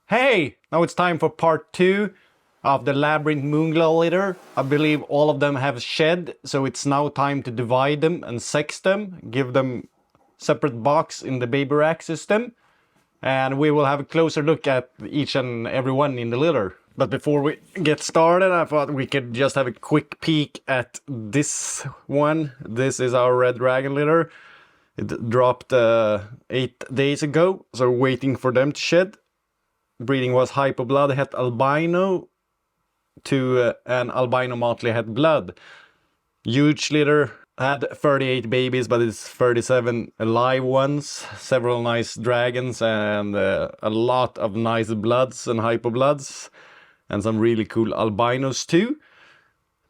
Hey! Now it's time for part 2 of the Labyrinth Moonglow litter. I believe all of them have shed, so it's now time to divide them and sex them, give them separate box in the baby rack system, and we will have a closer look at each and every one in the litter. But before we get started, I thought we could just have a quick peek at this one. This is our Red Dragon litter. It dropped 8 days ago, so we're waiting for them to shed. Breeding was Hyperblood het albino to an albino Motly het blood. Huge litter, had 38 babies, but it's 37 live ones, several nice dragons, and a lot of nice bloods and hyperbloods, and some really cool albinos too.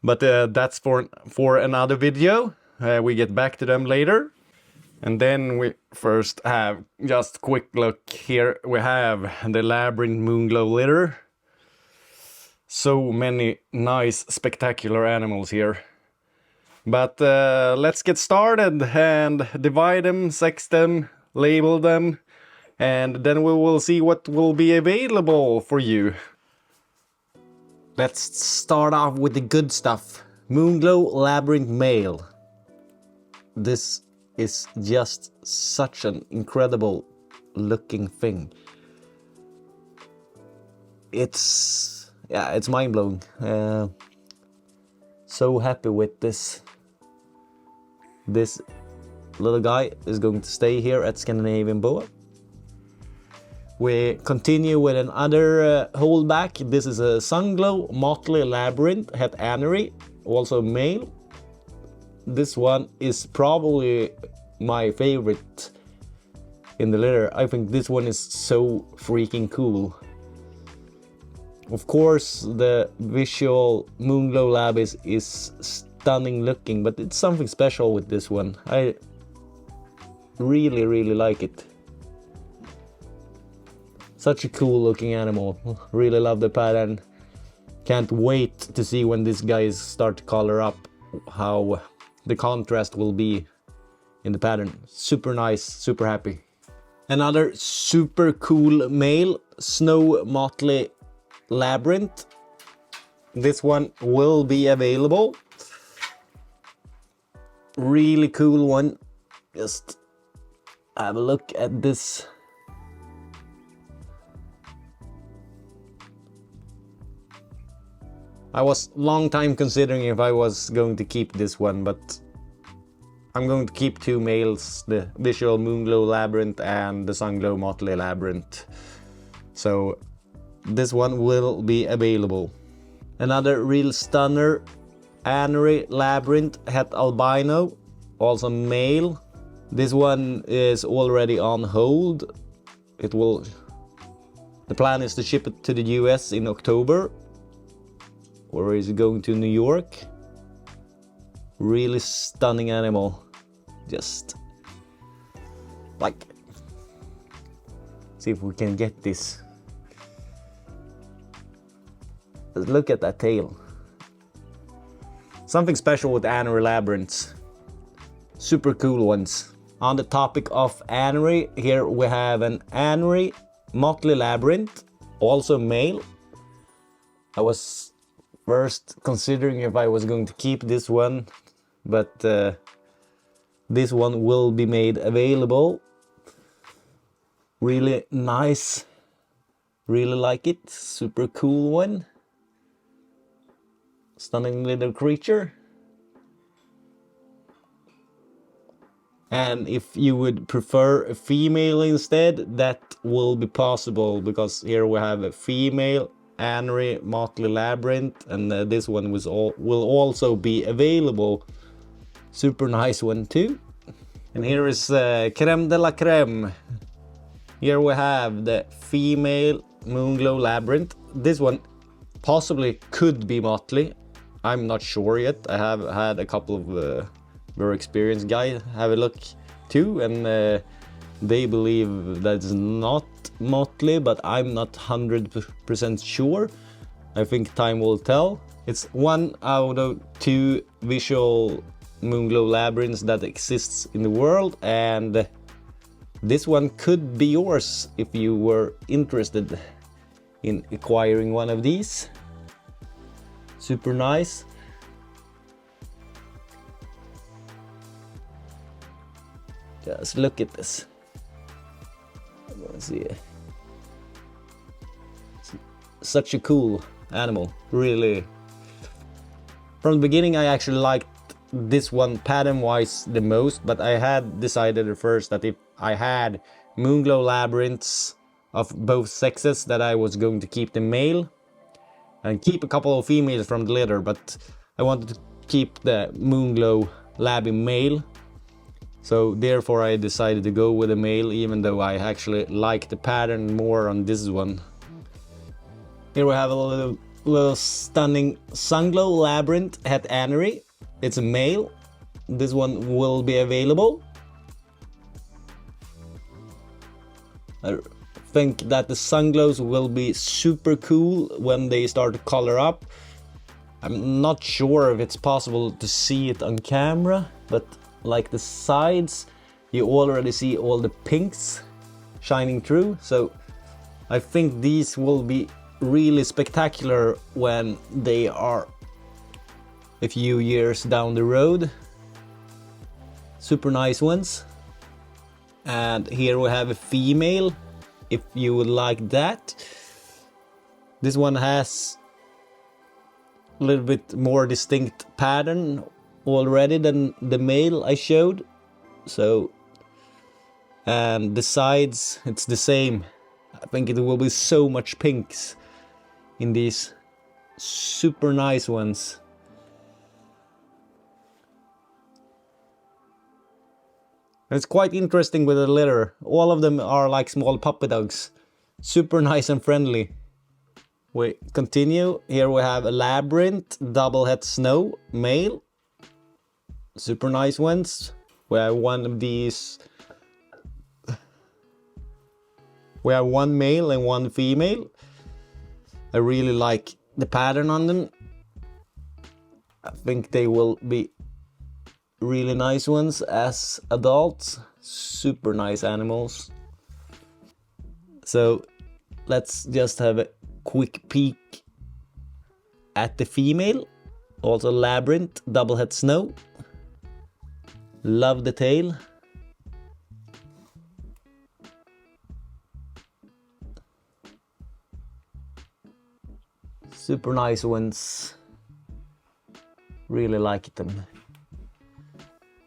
But that's for another video. We get back to them later. And then we first have just quick look. Here we have the Labyrinth Moonglow litter. So many nice spectacular animals here. But let's get started and divide them, sex them, label them, and then we will see what will be available for you. Let's start off with the good stuff. Moonglow Labyrinth male. This is just such an incredible looking thing. It's mind-blowing. So happy with this. This little guy is going to stay here at Scandinavian Boa. We continue with another holdback. This is a Sunglow Motly Labyrinth het Anery, also male. This one is probably my favorite in the litter. I think this one is so freaking cool. Of course, the visual Moonglow Lab is stunning looking, but it's something special with this one. I really like it. Such a cool looking animal. Really love the pattern. Can't wait to see when these guys start to color up how the contrast will be in the pattern. Super nice, super happy. Another super cool male, Snow Motly Labyrinth. This one will be available. Really cool one. Just have a look at this. I was long time considering if I was going to keep this one, but I'm going to keep 2 males, the visual Moonglow Labyrinth and the Sunglow Motly Labyrinth. So this one will be available. Another real stunner, Anery Labyrinth het albino, also male. This one is already on hold. The plan is to ship it to the US in October. Or is it going to New York? Really stunning animal. Just like, see if we can get this. Let's look at that tail. Something special with Anery Labyrinths. Super cool ones. On the topic of Anery, here we have an Anery Motly Labyrinth, also male. I was first considering if I was going to keep this one, but this one will be made available. Really nice. Really like it. Super cool one. Stunning little creature. And if you would prefer a female instead, that will be possible, because here we have a female Anery Motly Labyrinth, and this one will also be available. Super nice one too. And here is creme de la creme. Here we have the female Moonglow Labyrinth. This one possibly could be Motly. I'm not sure yet. I have had a couple of very experienced guys have a look too, and they believe that's not Motly, but I'm not 100% sure. I think time will tell. It's one out of 2 visual Moonglow Labyrinths that exists in the world, and this one could be yours if you were interested. in acquiring one of these. Super nice. Just look at this. Let's see. Such a cool animal, really. From the beginning I actually liked this one pattern wise the most, but I had decided at first that if I had Moonglow Labyrinths of both sexes that I was going to keep the male and keep a couple of females from the litter, but I wanted to keep the Moonglow Labby male. So therefore I decided to go with a male, even though I actually like the pattern more on this one. Here we have a little stunning Sunglow Labyrinth at Anery. It's a male. This one will be available. I think that the Sunglows will be super cool when they start to color up. I'm not sure if it's possible to see it on camera, but like the sides, you already see all the pinks shining through. So I think these will be really spectacular when they are a few years down the road. Super nice ones. And here we have a female, if you would like that. This one has a little bit more distinct pattern already than the male I showed. So, and the sides, it's the same. I think it will be so much pinks in these super nice ones. It's quite interesting with the litter. All of them are like small puppy dogs. Super nice and friendly. We continue. Here we have a Labyrinth, Doublehead Snow, male. Super nice ones. We have one of these. We have one male and one female. I really like the pattern on them. I think they will be really nice ones as adults. Super nice animals. So let's just have a quick peek at the female. Also Labyrinth, Doublehead Snow. Love the tail. Super nice ones. Really like them.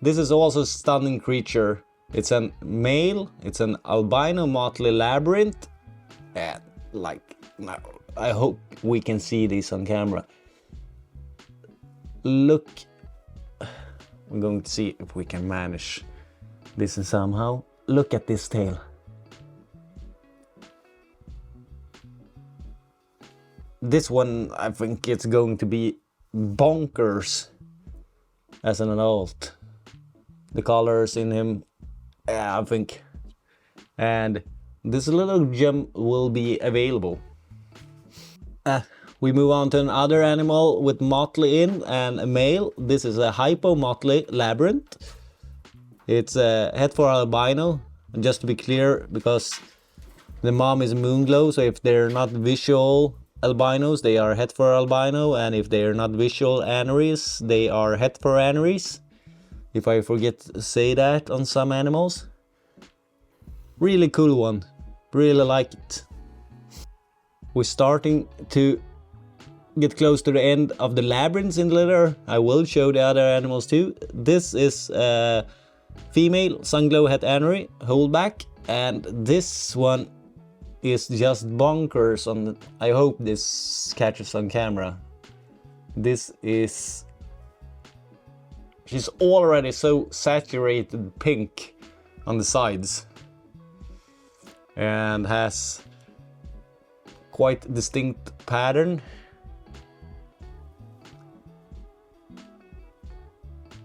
This is also a stunning creature. It's a male. It's an albino Motly Labyrinth. And like, I hope we can see this on camera. Look. I'm going to see if we can manage this somehow. Look at this tail. This one, I think it's going to be bonkers as an adult. The colors in him, yeah, I think. And this little gem will be available. We move on to another animal with Motly in and a male. This is a Hypo Motly Labyrinth. It's a het for albino. And just to be clear, because the mom is Moonglow, so if they're not visual albinos, they are het for albino, and if they are not visual Anerys, they are het for Anerys. If I forget to say that on some animals. Really cool one. Really like it. We're starting to get close to the end of the labyrinths in the litter. I will show the other animals too. This is female Sunglow at Anery, holdback, and this one is just bonkers on the, I hope this catches on camera. This is, she's already so saturated pink on the sides and has quite distinct pattern.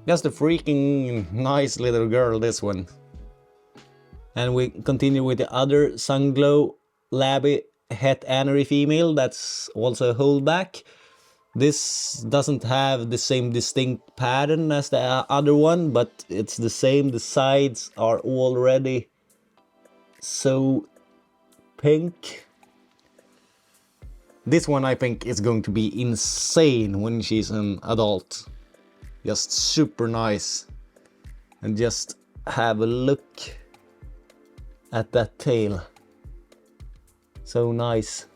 Just a freaking nice little girl, this one. And we continue with the other Sunglow Labby Het Anery female, that's also a holdback. This doesn't have the same distinct pattern as the other one, but it's the same. The sides are already so pink. This one I think is going to be insane when she's an adult. Just super nice. And just have a look at that tail. So nice.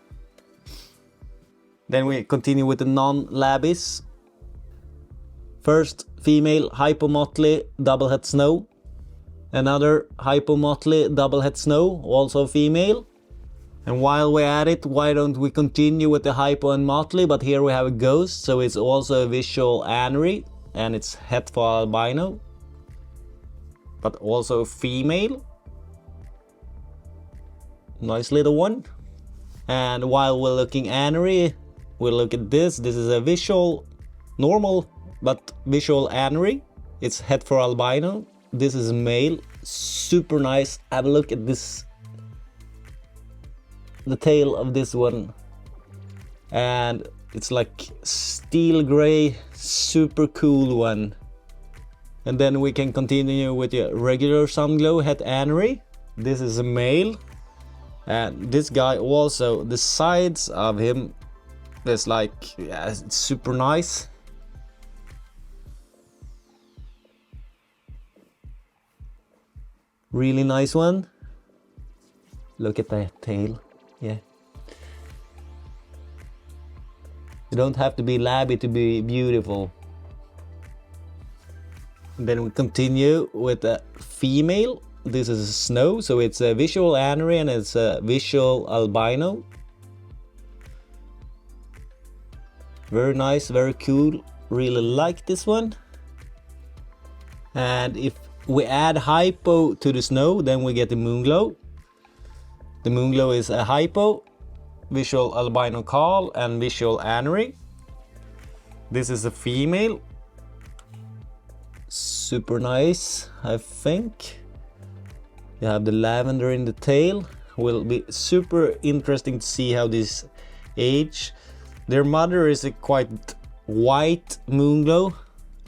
Then we continue with the non-Labis. First female Motly Doublehead Snow. Another Motly Doublehead Snow, also female. And while we're at it, why don't we continue with the Hypo and Motly, but here we have a ghost, so it's also a visual Anery, and it's het for albino, but also a female. Nice little one. And while we're looking Anery, we'll look at this. This is a visual, normal, but visual Anery. It's het for albino. This is a male, super nice. Have a look at this, the tail of this one, and it's like steel gray, super cool one. And then we can continue with the regular Sunglow het Anery. This is a male, and this guy also, the sides of him is like, yeah, it's super nice. Really nice one. Look at that tail. Yeah. You don't have to be labby to be beautiful. And then we continue with a female. This is a Snow, so it's a visual Anery and it's a visual albino. Very nice, very cool. Really like this one. And if we add Hypo to the Snow, then we get the Moonglow. The Moonglow is a Hypo, visual albino Carl, and visual Anery. This is a female. Super nice, I think. You have the lavender in the tail. Will be super interesting to see how this age. Their mother is a quite white Moonglow.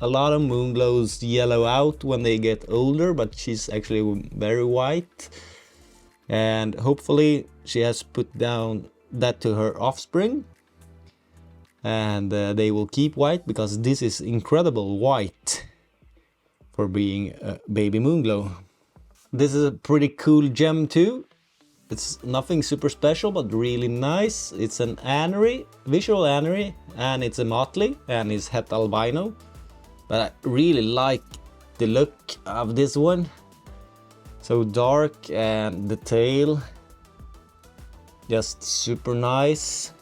A lot of Moonglows yellow out when they get older, but she's actually very white. And hopefully she has put down that to her offspring. And they will keep white, because this is incredible white for being a baby Moonglow. This is a pretty cool gem too. It's nothing super special, but really nice. It's an Anery, visual Anery, and it's a Motly, and it's het albino. But I really like the look of this one. So dark, and the tail just super nice.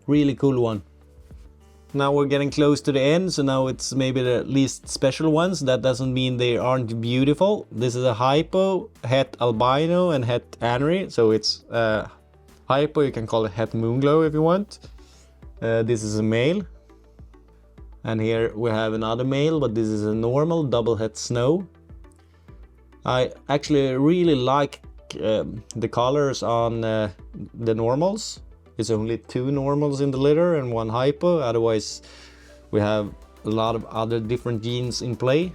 Really cool one. Now we're getting close to the end, so now it's maybe the least special ones. That doesn't mean they aren't beautiful. This is a Hypo, het albino, and het Anery. So it's Hypo, you can call it het Moonglow if you want. This is a male. And here we have another male, but this is a normal Doublehead Snow. I actually really like the colors on the normals. It's only 2 normals in the litter and 1 Hypo. Otherwise, we have a lot of other different genes in play.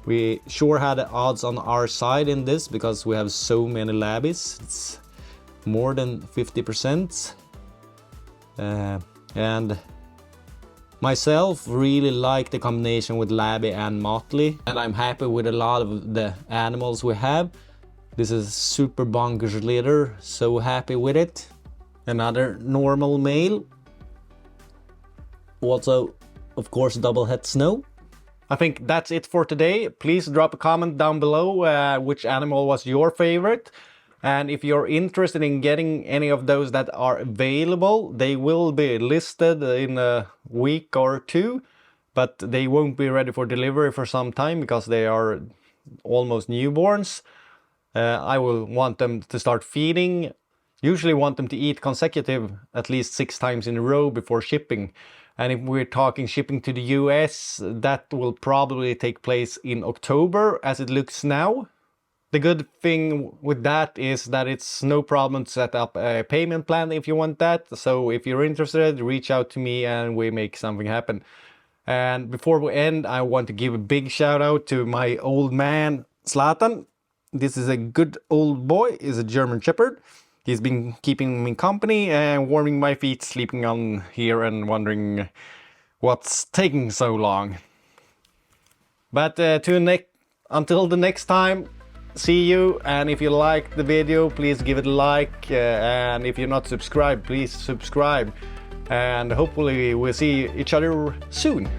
We sure had the odds on our side in this, because we have so many Labbies. It's more than 50%. And myself really like the combination with Labby and Motly, and I'm happy with a lot of the animals we have. This is super bonkers litter, so happy with it. Another normal male. Also, of course, Doublehead Snow. I think that's it for today. Please drop a comment down below which animal was your favorite. And if you're interested in getting any of those that are available, they will be listed in a week or 2. But they won't be ready for delivery for some time, because they are almost newborns. I will want them to start feeding. Usually want them to eat consecutive at least 6 times in a row before shipping. And if we're talking shipping to the US, that will probably take place in October as it looks now. The good thing with that is that it's no problem to set up a payment plan if you want that. So if you're interested, reach out to me and we make something happen. And before we end, I want to give a big shout out to my old man, Zlatan. This is a good old boy, is a German Shepherd. He's been keeping me company and warming my feet, sleeping on here and wondering what's taking so long. But until the next time, see you, and if you liked the video, please give it a like, and if you're not subscribed, please subscribe, and hopefully we'll see each other soon.